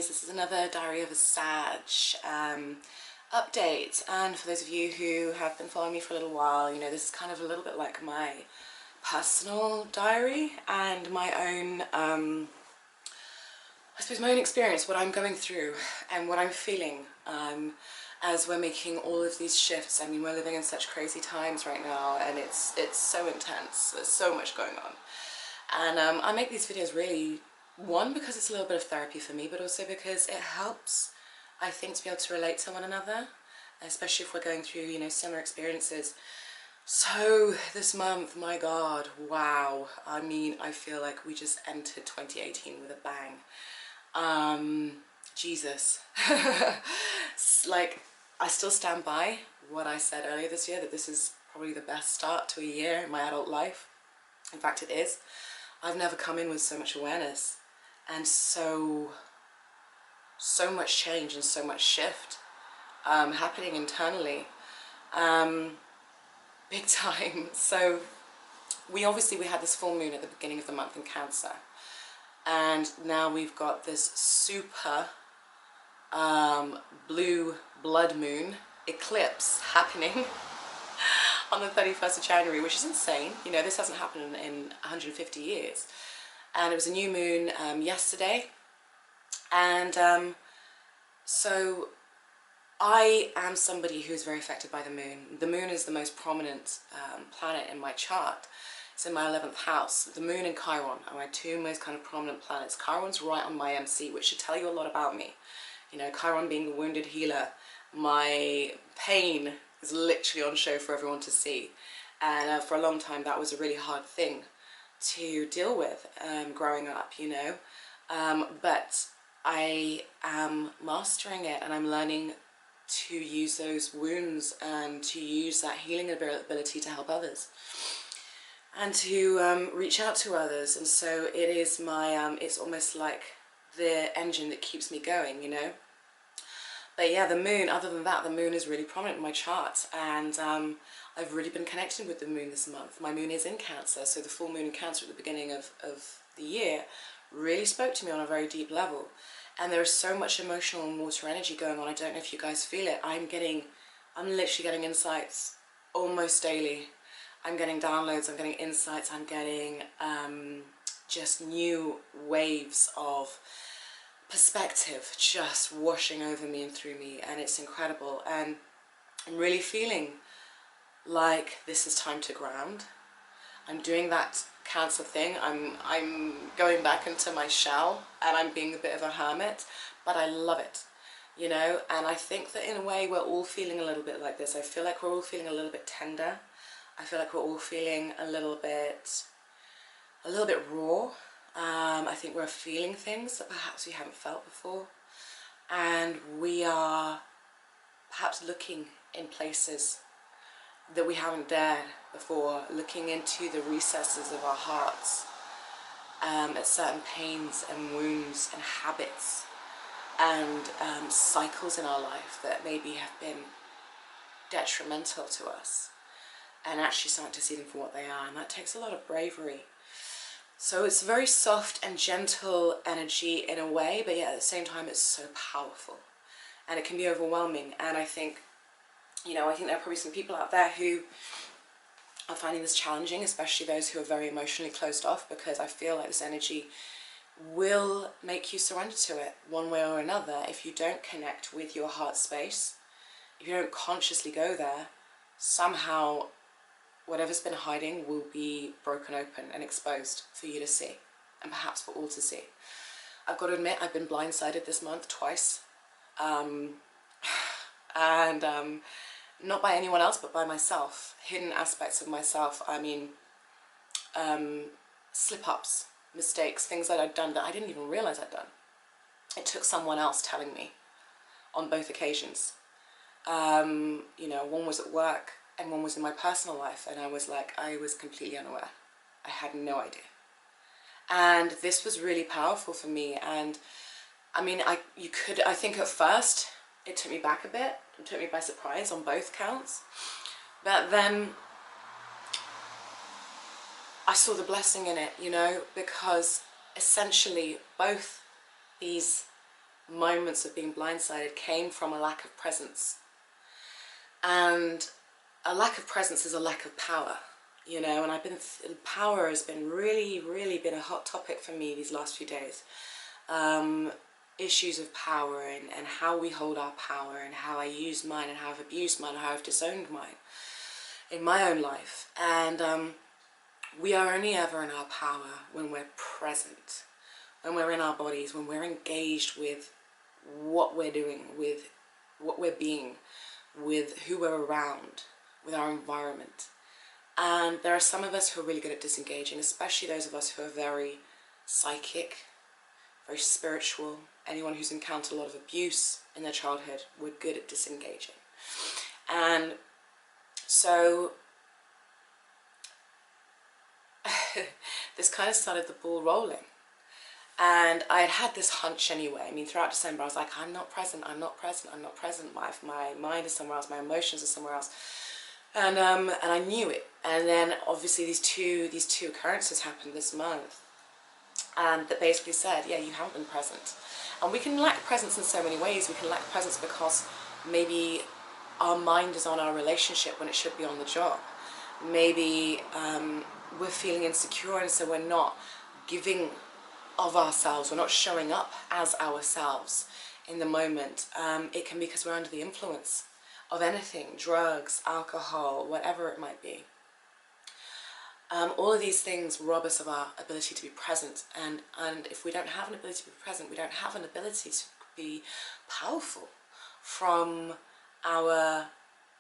guys, this is another Diary of a Sagg update, and for those of you who have been following me for a little while, you know this is kind of a little bit like my personal diary and my own, I suppose my own experience, what I'm going through and what I'm feeling as we're making all of these shifts. I mean, we're living in such crazy times right now, and it's so intense, there's so much going on. And I make these videos really, one, because it's a little bit of therapy for me, but also because it helps, I think, to be able to relate to one another, especially if we're going through, you know, similar experiences. So this month, my God, wow. I mean, I feel like we just entered 2018 with a bang. Jesus. Like, I still stand by what I said earlier this year, that this is probably the best start to a year in my adult life. In fact, it is. I've never come in with so much awareness and so much change and so much shift happening internally, big time. So we had this full moon at the beginning of the month in Cancer, and now we've got this super blue blood moon eclipse happening on the 31st of January, which is insane. You know, this hasn't happened in 150 years. And it was a new moon yesterday. And so I am somebody who's very affected by the moon. The moon is the most prominent planet in my chart. It's in my 11th house. The moon and Chiron are my two most kind of prominent planets. Chiron's right on my MC, which should tell you a lot about me. You know, Chiron being the wounded healer, my pain is literally on show for everyone to see, and for a long time that was a really hard thing to deal with growing up, you know, but I am mastering it, and I'm learning to use those wounds and to use that healing ability to help others and to reach out to others. And so it is my it's almost like the engine that keeps me going, you know. But yeah, the moon, other than that, the moon is really prominent in my chart, and I've really been connected with the moon this month. My moon is in Cancer, so the full moon in Cancer at the beginning of the year really spoke to me on a very deep level. And there is so much emotional and water energy going on. I don't know if you guys feel it. I'm literally getting insights almost daily. I'm getting downloads, I'm getting insights, I'm getting just new waves of perspective just washing over me and through me, and it's incredible. And I'm really feeling like this is time to ground. I'm doing that Cancer thing. I'm going back into my shell, and I'm being a bit of a hermit, but I love it, you know. And I think that in a way we're all feeling a little bit like this. I feel like we're all feeling a little bit tender. I feel like we're all feeling a little bit raw. I think we're feeling things that perhaps we haven't felt before, and we are perhaps looking in places that we haven't dared before, looking into the recesses of our hearts, at certain pains and wounds and habits and cycles in our life that maybe have been detrimental to us, and actually starting to see them for what they are. And that takes a lot of bravery. So it's very soft and gentle energy in a way, but yet at the same time it's so powerful, and it can be overwhelming. And I think, you know, I think there are probably some people out there who are finding this challenging, especially those who are very emotionally closed off, because I feel like this energy will make you surrender to it one way or another if you don't connect with your heart space. If you don't consciously go there, somehow whatever's been hiding will be broken open and exposed for you to see, and perhaps for all to see. I've got to admit, I've been blindsided this month twice, and not by anyone else, but by myself. Hidden aspects of myself. I mean, slip-ups, mistakes, things that I'd done that I didn't even realize I'd done. It took someone else telling me on both occasions. You know, one was at work and one was in my personal life, and I was completely unaware. I had no idea. And this was really powerful for me. And I mean, I think at first it took me back a bit. It took me by surprise on both counts. But then I saw the blessing in it, you know, because essentially both these moments of being blindsided came from a lack of presence. And a lack of presence is a lack of power, you know, and power has been really been a hot topic for me these last few days. Issues of power and how we hold our power, and how I use mine, and how I've abused mine, and how I've disowned mine in my own life. And we are only ever in our power when we're present, when we're in our bodies, when we're engaged with what we're doing, with what we're being, with who we're around, with our environment. And there are some of us who are really good at disengaging, especially those of us who are very psychic, very spiritual. Anyone who's encountered a lot of abuse in their childhood, we're good at disengaging. And so this kind of started the ball rolling. And I had this hunch anyway. I mean, throughout December, I was like, I'm not present, I'm not present, I'm not present. My mind is somewhere else, my emotions are somewhere else. And I knew it. And then obviously these two occurrences happened this month. And that basically said, yeah, you haven't been present. And we can lack presence in so many ways. We can lack presence because maybe our mind is on our relationship when it should be on the job. Maybe we're feeling insecure, and so we're not giving of ourselves, we're not showing up as ourselves in the moment. It can be because we're under the influence of anything, drugs, alcohol, whatever it might be. All of these things rob us of our ability to be present, and if we don't have an ability to be present, we don't have an ability to be powerful from our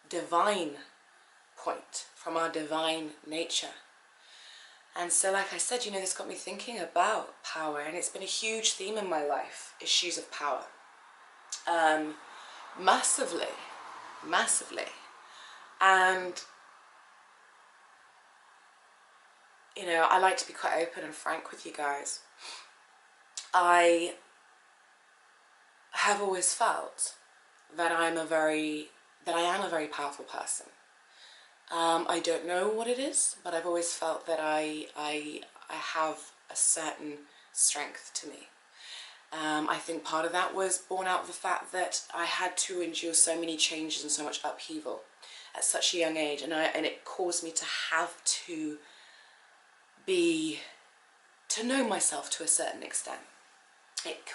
divine point, from our divine nature. And so, like I said, you know, this got me thinking about power, and it's been a huge theme in my life, issues of power. Massively. And, you know, I like to be quite open and frank with you guys. I have always felt that I am a very powerful person. I don't know what it is, but I've always felt that I have a certain strength to me. I think part of that was born out of the fact that I had to endure so many changes and so much upheaval at such a young age, and it caused me to have to know myself to a certain extent. It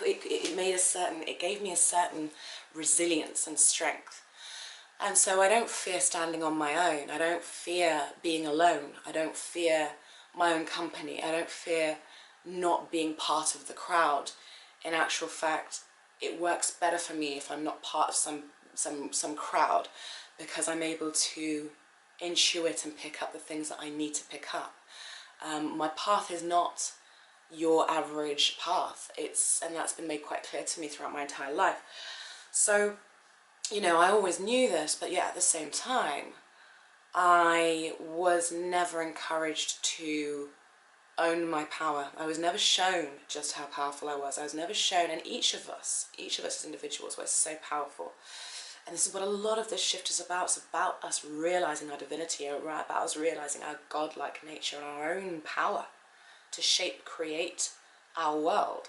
gave me a certain resilience and strength. And so I don't fear standing on my own. I don't fear being alone. I don't fear my own company. I don't fear not being part of the crowd. In actual fact, it works better for me if I'm not part of some crowd, because I'm able to intuit and pick up the things that I need to pick up. My path is not your average path. And that's been made quite clear to me throughout my entire life. So, you know, I always knew this, but yet at the same time, I was never encouraged to own my power. I was never shown just how powerful I was. I was never shown, and each of us as individuals, we're so powerful. And this is what a lot of this shift is about. It's about us realizing our divinity, about us realizing our godlike nature and our own power to shape, create our world.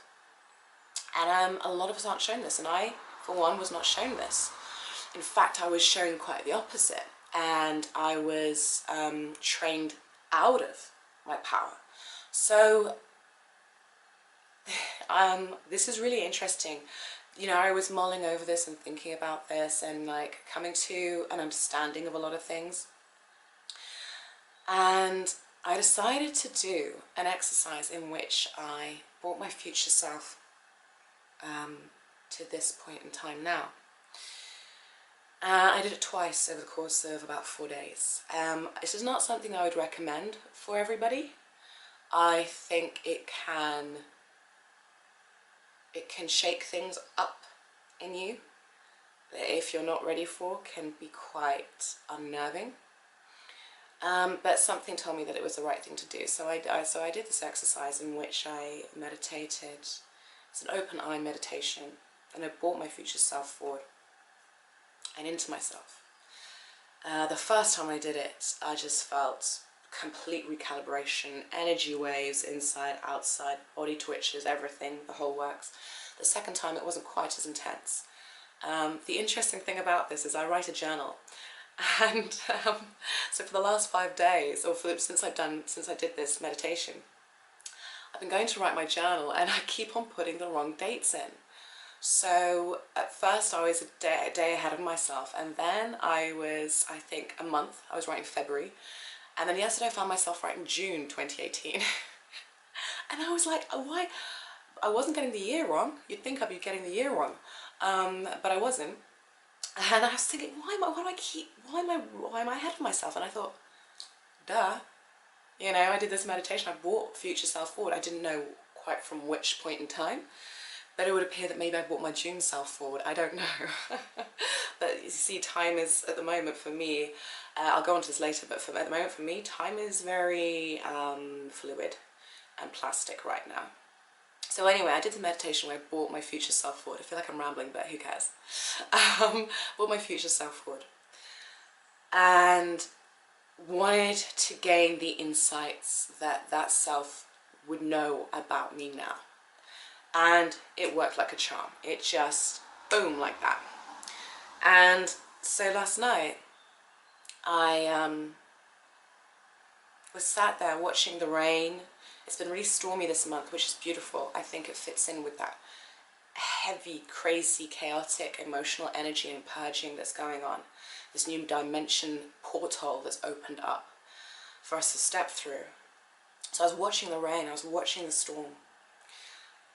And a lot of us aren't shown this, and I, for one, was not shown this. In fact, I was shown quite the opposite, and I was trained out of my power. So this is really interesting. You know, I was mulling over this and thinking about this and like coming to an understanding of a lot of things. And I decided to do an exercise in which I brought my future self to this point in time now. I did it twice over the course of about 4 days. This is not something I would recommend for everybody. I think it can shake things up in you that, if you're not ready for, can be quite unnerving. But something told me that it was the right thing to do. So I did this exercise in which I meditated. It's an open eye meditation, and I brought my future self forward and into myself. The first time I did it, I just felt complete recalibration, energy waves inside, outside, body twitches, everything, the whole works. The second time it wasn't quite as intense. The interesting thing about this is I write a journal, and so for the last 5 days, or since I did this meditation, I've been going to write my journal, and I keep on putting the wrong dates in. So at first I was a day ahead of myself, and then I was, I think, a month. I was writing February, and then yesterday I found myself writing June 2018. And I was like, oh, why? I wasn't getting the year wrong. You'd think I'd be getting the year wrong, but I wasn't. And I was thinking, why am I ahead of myself? And I thought, duh. You know, I did this meditation, I brought future self forward. I didn't know quite from which point in time, but it would appear that maybe I brought my June self forward. I don't know. But you see, time is, at the moment for me, I'll go on to this later, but at the moment for me, time is very fluid and plastic right now. So anyway, I did the meditation where I brought my future self forward. I feel like I'm rambling, but who cares? Brought my future self forward. And wanted to gain the insights that self would know about me now. And it worked like a charm. It just, boom, like that. And so last night, I was sat there watching the rain. It's been really stormy this month, which is beautiful. I think it fits in with that heavy, crazy, chaotic, emotional energy and purging that's going on. This new dimension portal that's opened up for us to step through. So I was watching the rain, I was watching the storm.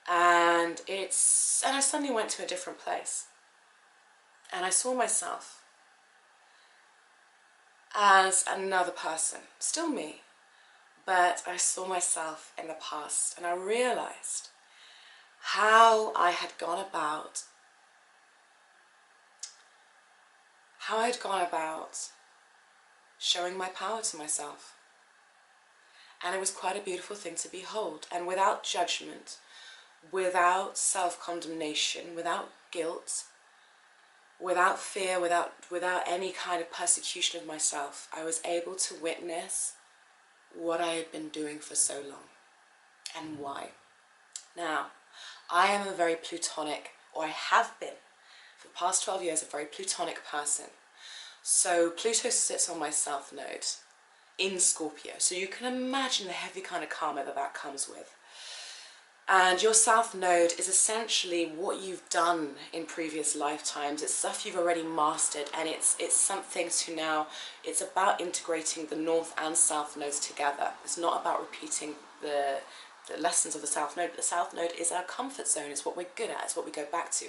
And I suddenly went to a different place. And I saw myself as another person, still me. But I saw myself in the past, and I realized how I had gone about showing my power to myself. And it was quite a beautiful thing to behold, and without judgment, without self-condemnation, without guilt, without fear, without any kind of persecution of myself, I was able to witness what I had been doing for so long and why. Now, I am a very plutonic, or I have been for the past 12 years, a very plutonic person. So Pluto sits on my south node in Scorpio. So you can imagine the heavy kind of karma that comes with. And your south node is essentially what you've done in previous lifetimes. It's stuff you've already mastered, and it's something to now, it's about integrating the north and south nodes together. It's not about repeating the lessons of the south node, but the south node is our comfort zone. It's what we're good at, it's what we go back to.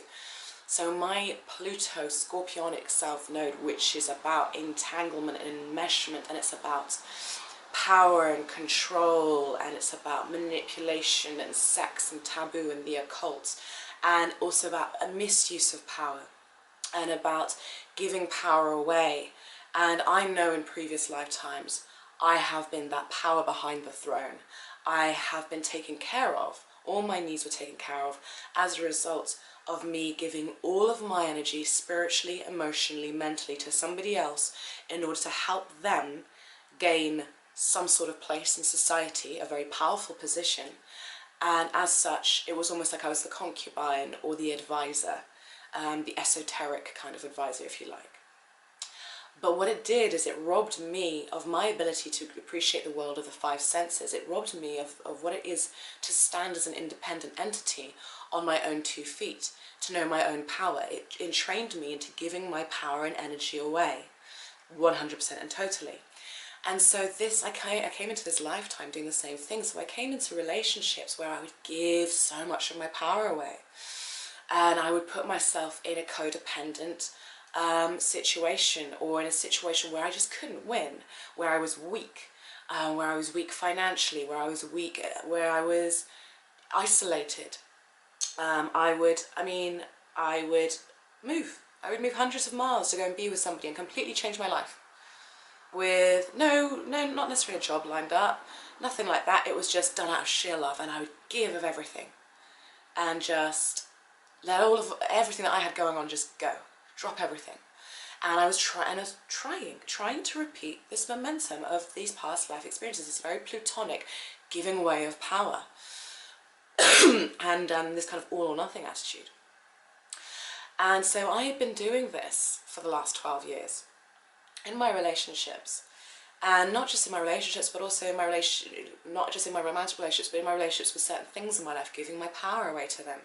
So my Pluto Scorpionic south node, which is about entanglement and enmeshment, and it's about power and control, and it's about manipulation and sex and taboo and the occult, and also about a misuse of power and about giving power away. And I know in previous lifetimes I have been that power behind the throne. I have been taken care of. All my needs were taken care of as a result of me giving all of my energy spiritually, emotionally, mentally to somebody else in order to help them gain some sort of place in society, a very powerful position. And as such, it was almost like I was the concubine or the advisor, the esoteric kind of advisor, if you like. But what it did is it robbed me of my ability to appreciate the world of the five senses. It robbed me of what it is to stand as an independent entity on my own 2 feet, to know my own power. It entrained me into giving my power and energy away, 100% and totally. And so I came into this lifetime doing the same thing. So I came into relationships where I would give so much of my power away. And I would put myself in a codependent situation, or in a situation where I just couldn't win, where I was weak, financially, where I was weak, where I was isolated. I would move hundreds of miles to go and be with somebody and completely change my life. With no, not necessarily a job lined up, nothing like that. It was just done out of sheer love, and I would give of everything and just let everything that I had going on just go, drop everything. And I was trying to repeat this momentum of these past life experiences, this very plutonic giving away of power. and this kind of all or nothing attitude. And so I had been doing this for the last 12 years in my relationships. And not just in my relationships, but also in my not just in my romantic relationships, but in my relationships with certain things in my life, giving my power away to them.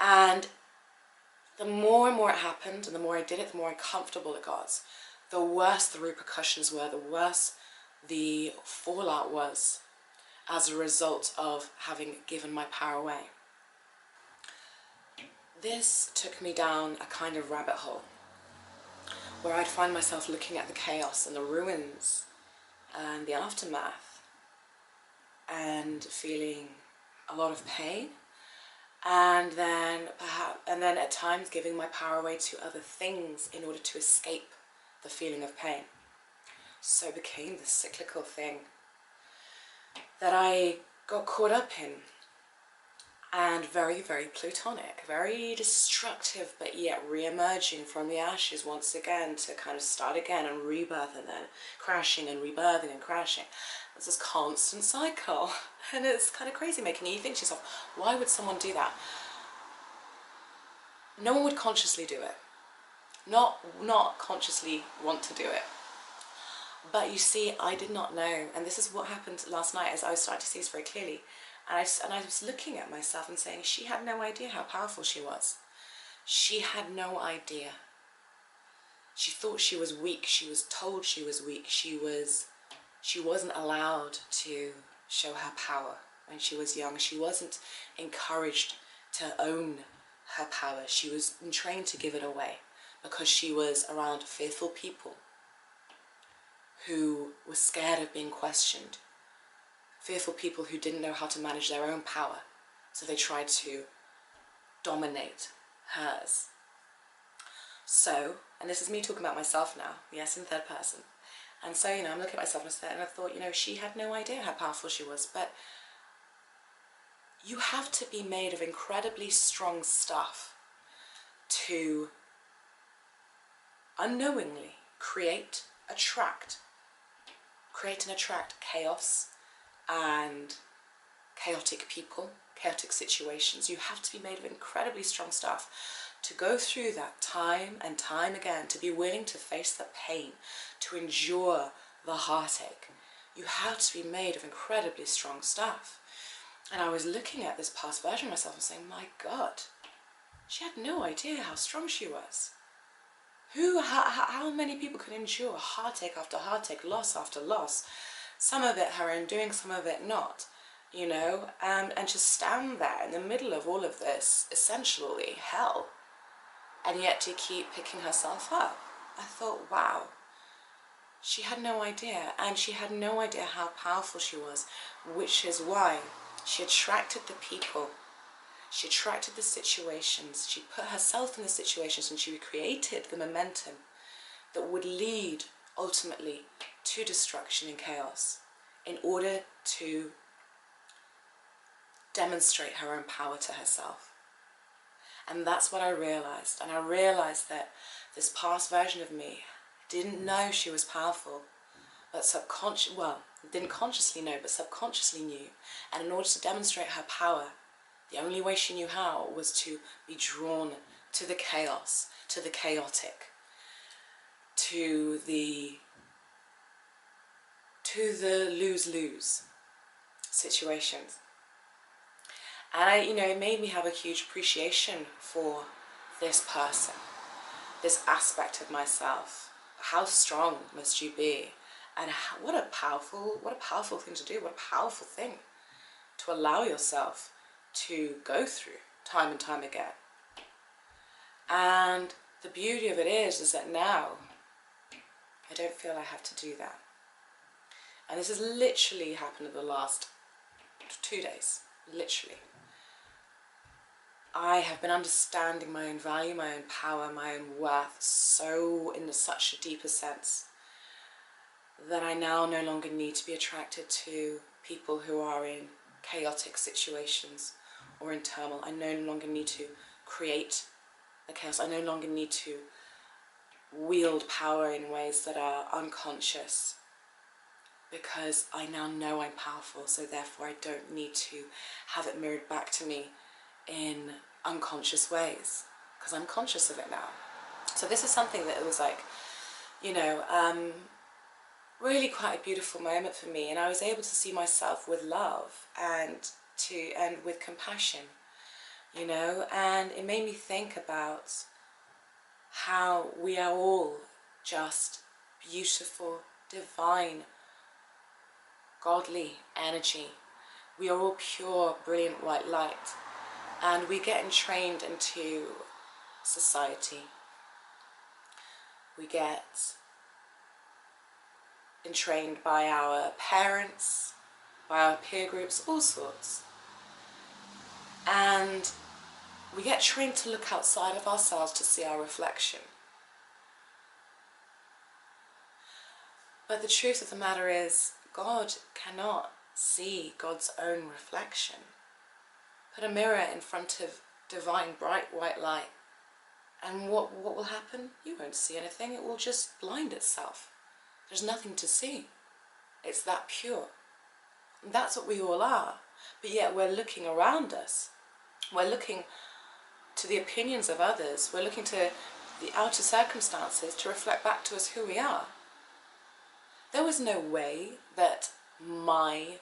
And the more and more it happened, and the more I did it, the more uncomfortable it got. The worse the repercussions were, the worse the fallout was as a result of having given my power away. This took me down a kind of rabbit hole where I'd find myself looking at the chaos and the ruins and the aftermath and feeling a lot of pain, and then at times giving my power away to other things in order to escape the feeling of pain. So it became this cyclical thing that I got caught up in, and very, very plutonic, very destructive, but yet re-emerging from the ashes once again to kind of start again and rebirth, and then crashing and rebirthing and crashing. It's this constant cycle, and it's kind of crazy making you think to yourself, why would someone do that? No one would consciously do it. Not consciously want to do it. But you see, I did not know, and this is what happened last night as I was starting to see this very clearly. And I was looking at myself and saying, she had no idea how powerful she was. She had no idea. She thought she was weak. She was told she was weak. She wasn't allowed to show her power when she was young. She wasn't encouraged to own her power. She was trained to give it away because she was around fearful people who were scared of being questioned. Fearful people who didn't know how to manage their own power, so they tried to dominate hers. So, and this is me talking about myself now, yes, in third person. And so, I'm looking at myself and I thought, she had no idea how powerful she was, but you have to be made of incredibly strong stuff to unknowingly create and attract chaos and chaotic people, chaotic situations. You have to be made of incredibly strong stuff to go through that time and time again, to be willing to face the pain, to endure the heartache. You have to be made of incredibly strong stuff. And I was looking at this past version of myself and saying, my God, she had no idea how strong she was. How many people can endure heartache after heartache, loss after loss, some of it her own doing, some of it not, and just stand there in the middle of all of this, essentially hell, and yet to keep picking herself up. I thought, wow, she had no idea, and she had no idea how powerful she was, which is why she attracted the people. She attracted the situations, she put herself in the situations, and she created the momentum that would lead ultimately to destruction and chaos in order to demonstrate her own power to herself. And that's what I realized. And I realized that this past version of me didn't know she was powerful, but didn't consciously know, but subconsciously knew. And in order to demonstrate her power, the only way she knew how was to be drawn to the chaos, to the chaotic, to the lose-lose situations. And it made me have a huge appreciation for this person, this aspect of myself. How strong must you be? And what a powerful thing to do, what a powerful thing to allow yourself to go through time and time again. And the beauty of it is that now I don't feel I have to do that. And this has literally happened in the last 2 days, literally. I have been understanding my own value, my own power, my own worth in such a deeper sense that I now no longer need to be attracted to people who are in chaotic situations or in turmoil. I no longer need to create the chaos. I no longer need to wield power in ways that are unconscious. because I now know I'm powerful, so therefore I don't need to have it mirrored back to me in unconscious ways, because I'm conscious of it now. So this is something that was like, you know, really quite a beautiful moment for me, and I was able to see myself with love and with compassion, you know, and it made me think about how we are all just beautiful, divine, godly energy. We are all pure, brilliant white light, and we get entrained into society. We get entrained by our parents, by our peer groups, all sorts. And we get trained to look outside of ourselves to see our reflection. But the truth of the matter is, God cannot see God's own reflection. Put a mirror in front of divine, bright white light, and what will happen? You won't see anything. It will just blind itself. There's nothing to see. It's that pure. And that's what we all are. But yet we're looking around us. We're looking to the opinions of others. We're looking to the outer circumstances to reflect back to us who we are. There was no way that my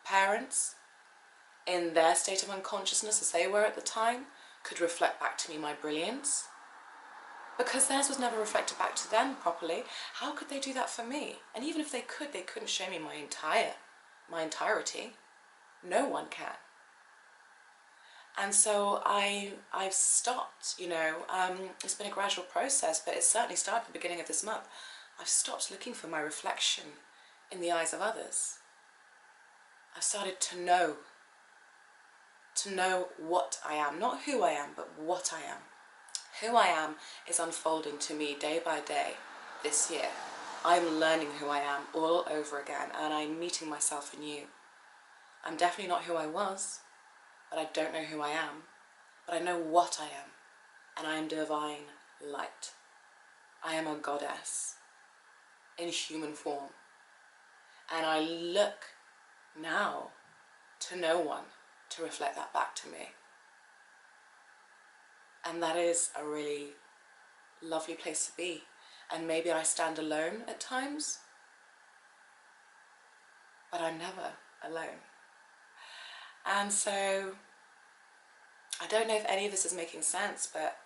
parents, in their state of unconsciousness as they were at the time, could reflect back to me my brilliance. Because theirs was never reflected back to them properly. How could they do that for me? And even if they couldn't show me my entirety. No one can. And so I've stopped, you know, it's been a gradual process, but it certainly started at the beginning of this month. I've stopped looking for my reflection in the eyes of others. I've started to know what I am, not who I am, but what I am. Who I am is unfolding to me day by day this year. I'm learning who I am all over again, and I'm meeting myself anew. I'm definitely not who I was, but I don't know who I am. But I know what I am, and I am divine light. I am a goddess in human form. And I look now to no one to reflect that back to me. And that is a really lovely place to be. And maybe I stand alone at times, but I'm never alone. And so I don't know if any of this is making sense, but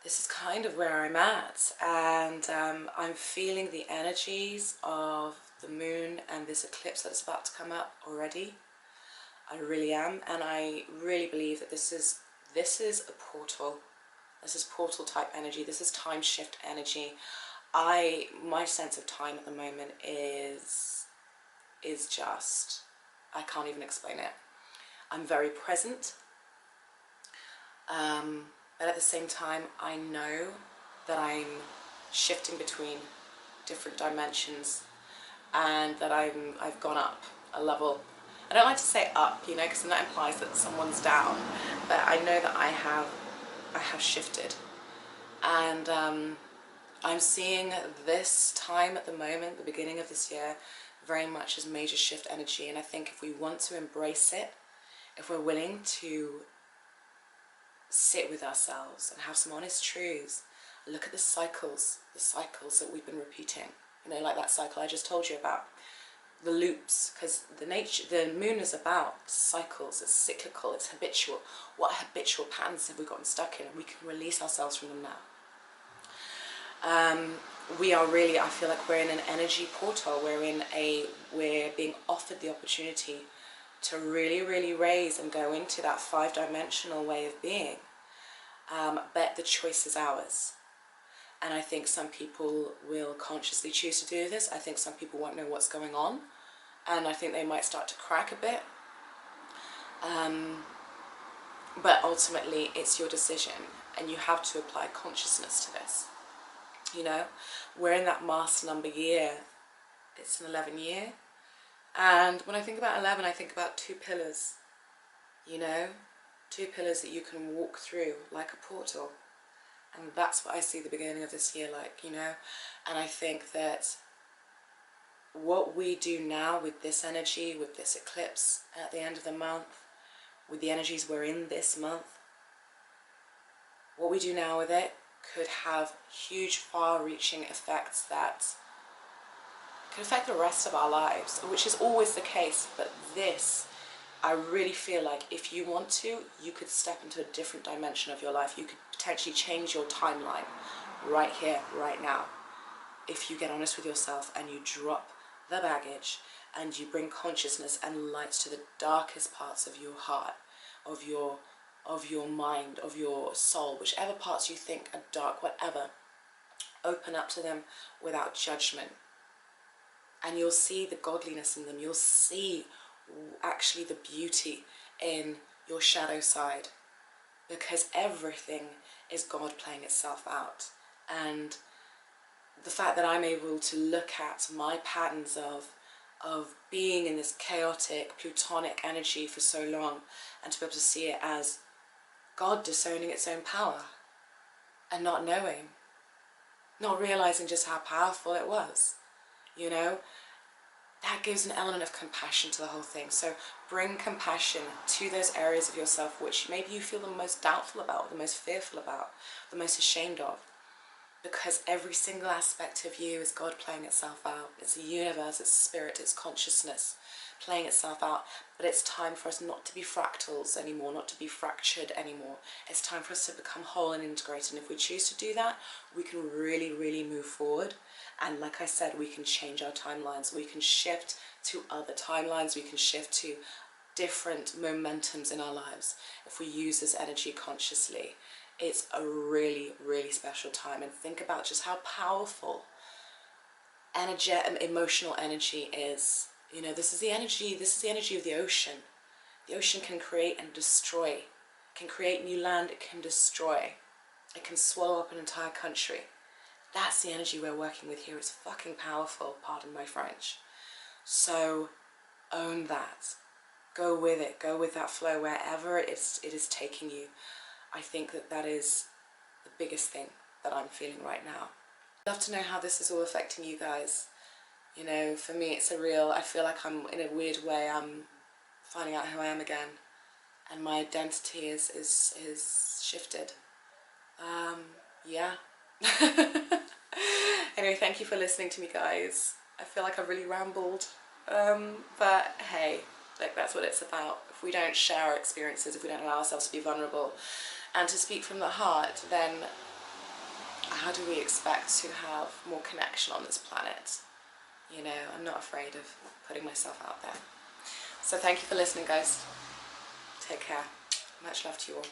this is kind of where I'm at. And I'm feeling the energies of the moon and this eclipse that's about to come up already. I really am. And I really believe that this is a portal. This is portal type energy. This is time shift energy. My sense of time at the moment is just, I can't even explain it. I'm very present. But at the same time, I know that I'm shifting between different dimensions, and that I've gone up a level. I don't like to say up, you know, because then that implies that someone's down. But I know that I have shifted, and I'm seeing this time at the moment, the beginning of this year, very much as major shift energy. And I think if we want to embrace it, if we're willing to sit with ourselves and have some honest truths, look at the cycles that we've been repeating, you know, like that cycle I just told you about, the loops, because the moon is about cycles. It's cyclical, it's habitual. What habitual patterns have we gotten stuck in? And we can release ourselves from them now. We are really, I feel like we're in an energy portal. We're being offered the opportunity to really, really raise and go into that 5-dimensional way of being. But the choice is ours. And I think some people will consciously choose to do this. I think some people won't know what's going on. And I think they might start to crack a bit. But ultimately, it's your decision. And you have to apply consciousness to this. You know, we're in that master number year. It's an 11 year. And when I think about 11, I think about 2 pillars. You know, 2 pillars that you can walk through like a portal. And that's what I see the beginning of this year like, you know. And I think that what we do now with this energy, with this eclipse at the end of the month, with the energies we're in this month, what we do now with it could have huge, far-reaching effects that could affect the rest of our lives, which is always the case. But this, I really feel like if you want to, you could step into a different dimension of your life. You could potentially change your timeline right here, right now, if you get honest with yourself and you drop the baggage and you bring consciousness and light to the darkest parts of your heart, of your mind, of your soul, whichever parts you think are dark, whatever, open up to them without judgment. And you'll see the godliness in them. You'll see actually the beauty in your shadow side, because everything is God playing itself out. And the fact that I'm able to look at my patterns of being in this chaotic, plutonic energy for so long, and to be able to see it as God disowning its own power and not knowing, not realizing just how powerful it was, you know, that gives an element of compassion to the whole thing. So bring compassion to those areas of yourself which maybe you feel the most doubtful about, the most fearful about, the most ashamed of. Because every single aspect of you is God playing itself out. It's the universe, it's spirit, it's consciousness playing itself out. But it's time for us not to be fractals anymore, not to be fractured anymore. It's time for us to become whole and integrated. And if we choose to do that, we can really, really move forward. And like I said, we can change our timelines. We can shift to other timelines. We can shift to different momentums in our lives if we use this energy consciously. It's a really, really special time. And think about just how powerful emotional energy is. You know, this is the energy of the ocean. The ocean can create and destroy. It can create new land, it can destroy. It can swallow up an entire country. That's the energy we're working with here. It's fucking powerful, pardon my French. So own that. Go with it. Go with that flow wherever it is taking you. I think that is the biggest thing that I'm feeling right now. I'd love to know how this is all affecting you guys. You know, for me it's I feel like I'm, in a weird way, I'm finding out who I am again. And my identity is shifted. Yeah. Anyway, thank you for listening to me, guys. I feel like I've really rambled. But hey, like, that's what it's about. If we don't share our experiences, if we don't allow ourselves to be vulnerable and to speak from the heart, then how do we expect to have more connection on this planet? You know, I'm not afraid of putting myself out there. So thank you for listening, guys. Take care. Much love to you all.